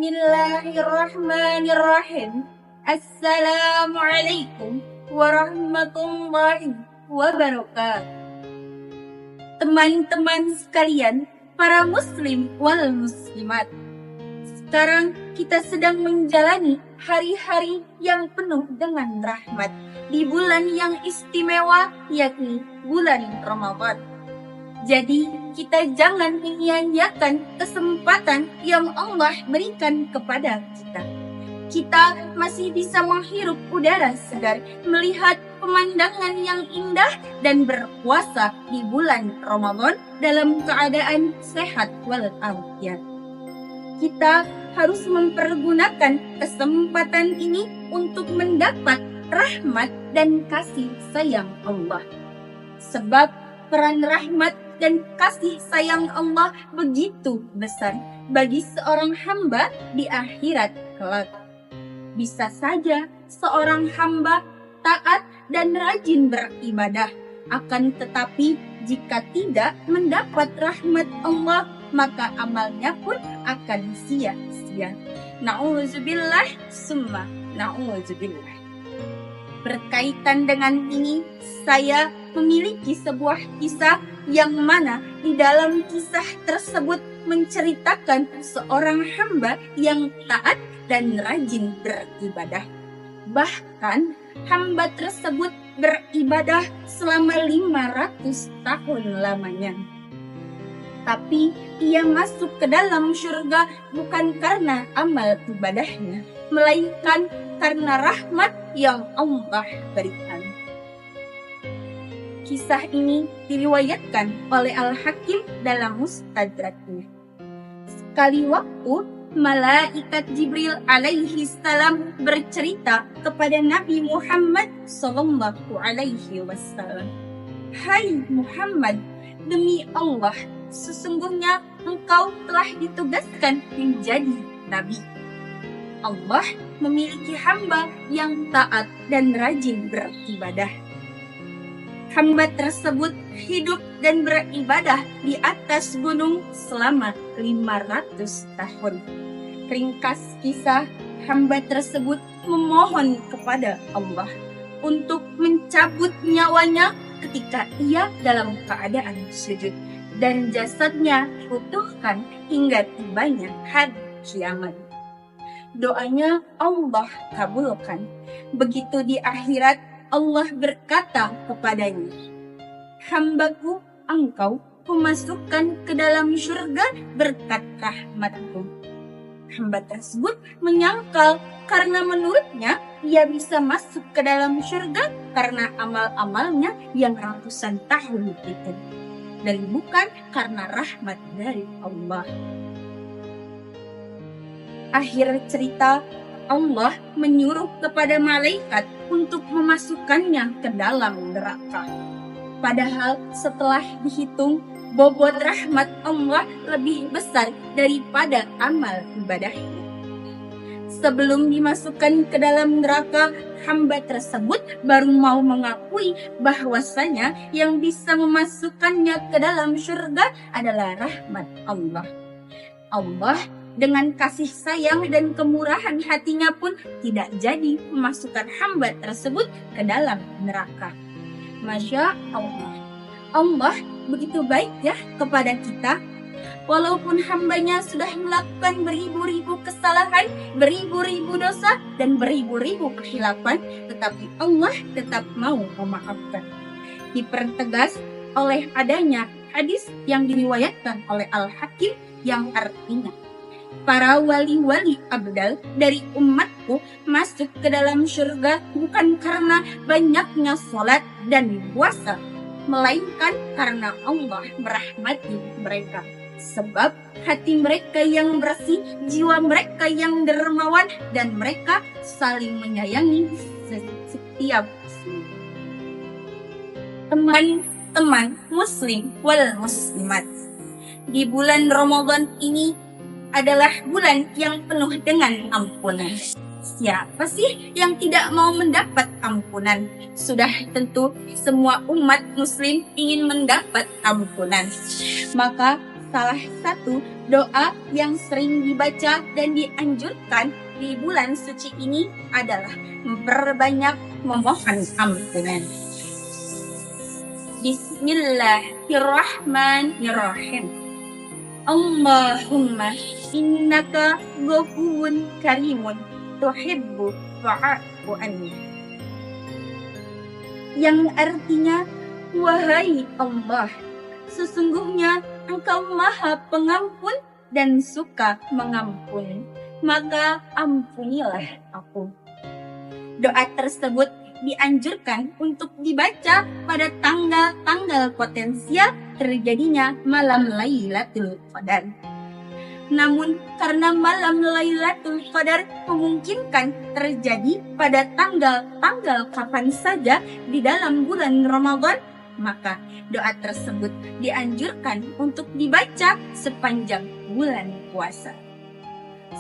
Bismillahirrahmanirrahim. Assalamualaikum warahmatullahi wabarakatuh. Teman-teman sekalian, para muslim wal muslimat. Sekarang kita sedang menjalani hari-hari yang penuh dengan rahmat di bulan yang istimewa, yakni bulan Ramadan. Jadi kita jangan menyia-nyiakan kesempatan yang Allah berikan kepada kita. Kita masih bisa menghirup udara segar, melihat pemandangan yang indah dan berpuasa di bulan Ramadan dalam keadaan sehat walafiat. Kita harus mempergunakan kesempatan ini untuk mendapat rahmat dan kasih sayang Allah. Sebab peran rahmat dan kasih sayang Allah begitu besar bagi seorang hamba di akhirat kelak. Bisa saja seorang hamba taat dan rajin beribadah, akan tetapi jika tidak mendapat rahmat Allah, maka amalnya pun akan sia-sia. Na'udzubillah summa na'udzubillah. Berkaitan dengan ini, saya memiliki sebuah kisah yang mana di dalam kisah tersebut menceritakan seorang hamba yang taat dan rajin beribadah. Bahkan hamba tersebut beribadah selama 500 tahun lamanya. Tapi ia masuk ke dalam surga bukan karena amal ibadahnya, melainkan karena rahmat yang Allah berikan. Kisah ini diriwayatkan oleh Al-Hakim dalam Mustadraknya. Sekali waktu, malaikat Jibril alaihi salam bercerita kepada Nabi Muhammad sallallahu alaihi wasallam, "Hai Muhammad, demi Allah, sesungguhnya engkau telah ditugaskan menjadi nabi. Allah memiliki hamba yang taat dan rajin beribadah. Hamba tersebut hidup dan beribadah di atas gunung selama 500 tahun. Ringkas kisah, hamba tersebut memohon kepada Allah untuk mencabut nyawanya ketika ia dalam keadaan sujud dan jasadnya diutuhkan hingga tibanya hari kiamat. Doanya Allah kabulkan. Begitu di akhirat, Allah berkata kepadanya, "Hambaku, engkau kumasukkan ke dalam surga berkat rahmatku." Hamba tersebut menyangkal karena menurutnya ia bisa masuk ke dalam surga karena amal-amalnya yang ratusan tahun itu, dan bukan karena rahmat dari Allah. Akhir cerita, Allah menyuruh kepada malaikat untuk memasukkannya ke dalam neraka. Padahal setelah dihitung, bobot rahmat Allah lebih besar daripada amal ibadahnya. Sebelum dimasukkan ke dalam neraka, hamba tersebut baru mau mengakui bahwasanya yang bisa memasukkannya ke dalam surga adalah rahmat Allah. Allah dengan kasih sayang dan kemurahan hatinya pun tidak jadi memasukkan hamba tersebut ke dalam neraka. Masya Allah, Allah begitu baik ya kepada kita. Walaupun hambanya sudah melakukan beribu-ribu kesalahan, beribu-ribu dosa, dan beribu-ribu kekhilafan, tetapi Allah tetap mau memaafkan. Dipertegas oleh adanya hadis yang diriwayatkan oleh Al-Hakim yang artinya, para wali-wali abdal dari umatku masuk ke dalam surga bukan karena banyaknya sholat dan puasa, melainkan karena Allah merahmati mereka. Sebab hati mereka yang bersih, jiwa mereka yang dermawan, dan mereka saling menyayangi setiap muslim. Teman-teman muslim wal muslimat, di bulan Ramadan ini adalah bulan yang penuh dengan ampunan. Siapa sih yang tidak mau mendapat ampunan? Sudah tentu semua umat muslim ingin mendapat ampunan. Maka salah satu Doa yang sering dibaca dan dianjurkan di bulan suci ini adalah memperbanyak memohon ampunan. Bismillahirrahmanirrahim. Allahumma innaka ghafurun karimun tuhibbu fa'fu anni. Yang artinya, wahai Allah, sesungguhnya Engkau Maha Pengampun dan suka mengampuni, maka ampunilah aku. Doa tersebut dianjurkan untuk dibaca pada tanggal-tanggal potensial terjadinya malam Lailatul Qadar. Namun karena malam Lailatul Qadar memungkinkan terjadi pada tanggal-tanggal kapan saja di dalam bulan Ramadan, maka doa tersebut dianjurkan untuk dibaca sepanjang bulan puasa.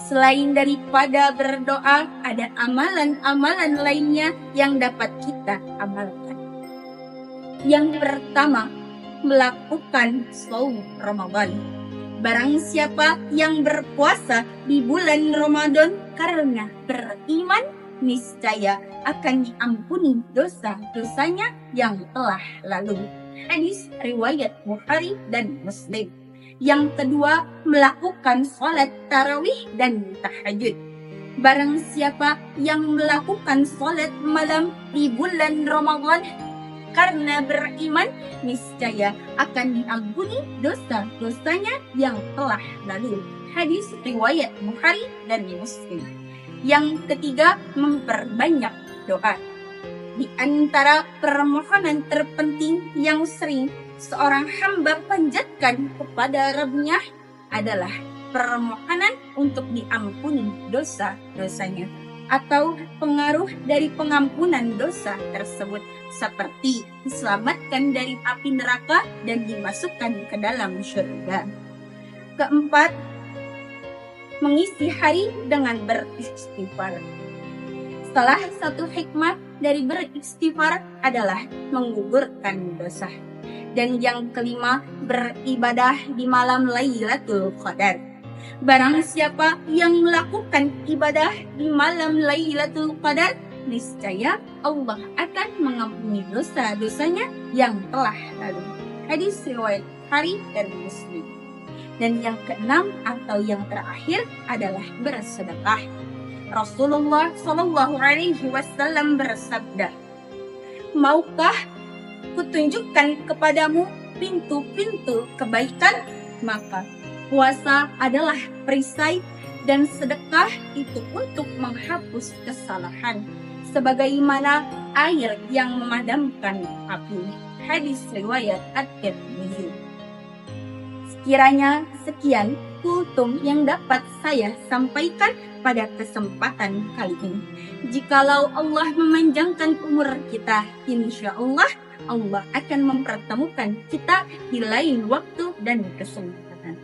Selain daripada berdoa, ada amalan-amalan lainnya yang dapat kita amalkan. Yang pertama, melakukan shaum Ramadan. Barang siapa yang berpuasa di bulan Ramadan karena beriman, niscaya akan diampuni dosa-dosanya yang telah lalu. Hadis riwayat Bukhari dan Muslim. Yang kedua, melakukan sholat tarawih dan tahajud. Barang siapa yang melakukan sholat malam di bulan Ramadan karena beriman, niscaya akan diampuni dosa-dosanya yang telah lalu. Hadis riwayat Bukhari dan Muslim. Yang ketiga, memperbanyak doa. Di antara permohonan terpenting yang sering seorang hamba panjatkan kepada Rabb-Nya adalah permohonan untuk diampuni dosa-dosanya atau pengaruh dari pengampunan dosa tersebut, seperti diselamatkan dari api neraka dan dimasukkan ke dalam surga. Keempat, mengisi hari dengan beristighfar. Salah satu hikmah dari beristighfar adalah menggugurkan dosa. Dan yang kelima, beribadah di malam Lailatul Qadar. Barang siapa yang melakukan ibadah di malam Lailatul Qadar, niscaya Allah akan mengampuni dosa-dosanya yang telah lalu. Hadis riwayat Bukhari dan Muslim. Dan yang keenam atau yang terakhir adalah bersedekah. Rasulullah Shallallahu Alaihi Wasallam bersabda, maukah kutunjukkan kepadamu pintu-pintu kebaikan? Maka puasa adalah perisai dan sedekah itu untuk menghapus kesalahan, sebagaimana air yang memadamkan api. Hadis riwayat At-Tirmidzi. Sekiranya sekian kultum yang dapat saya sampaikan pada kesempatan kali ini. Jikalau Allah memanjangkan umur kita, insya Allah akan mempertemukan kita di lain waktu dan kesempatan.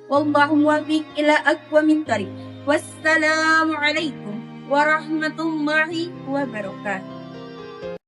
Wallahu muwaffiq ila aqwamit thoriq. Wassalamualaikum warahmatullahi wabarakatuh.